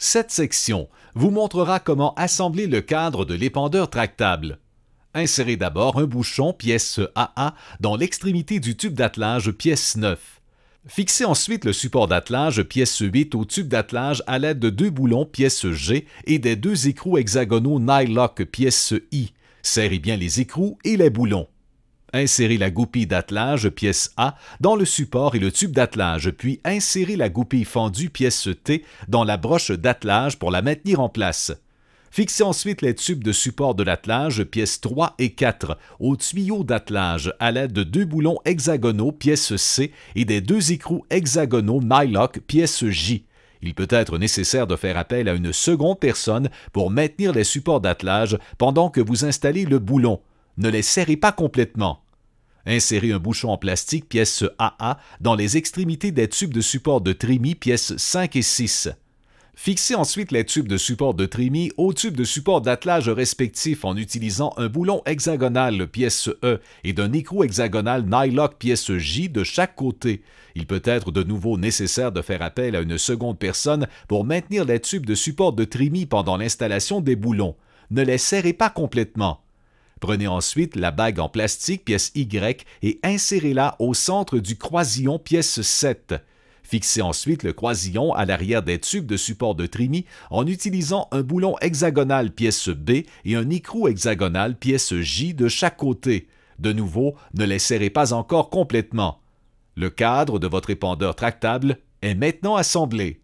Cette section vous montrera comment assembler le cadre de l'épandeur tractable. Insérez d'abord un bouchon pièce AA dans l'extrémité du tube d'attelage pièce 9. Fixez ensuite le support d'attelage pièce 8 au tube d'attelage à l'aide de 2 boulons pièce G et des 2 écrous hexagonaux Nylock pièce I. Serrez bien les écrous et les boulons. Insérez la goupille d'attelage pièce A dans le support et le tube d'attelage, puis insérez la goupille fendue pièce T dans la broche d'attelage pour la maintenir en place. Fixez ensuite les tubes de support de l'attelage pièces 3 et 4 au tuyau d'attelage à l'aide de 2 boulons hexagonaux pièce C et des 2 écrous hexagonaux Nylock pièce J. Il peut être nécessaire de faire appel à une seconde personne pour maintenir les supports d'attelage pendant que vous installez le boulon. Ne les serrez pas complètement. Insérez un bouchon en plastique pièce AA dans les extrémités des tubes de support de trémie pièces 5 et 6. Fixez ensuite les tubes de support de trémie aux tubes de support d'attelage respectifs en utilisant un boulon hexagonal pièce E et d'un écrou hexagonal Nylock pièce J de chaque côté. Il peut être de nouveau nécessaire de faire appel à une seconde personne pour maintenir les tubes de support de trémie pendant l'installation des boulons. Ne les serrez pas complètement. Prenez ensuite la bague en plastique pièce Y et insérez-la au centre du croisillon pièce 7. Fixez ensuite le croisillon à l'arrière des tubes de support de trémie en utilisant un boulon hexagonal pièce B et un écrou hexagonal pièce J de chaque côté. De nouveau, ne les serrez pas encore complètement. Le cadre de votre épandeur tractable est maintenant assemblé.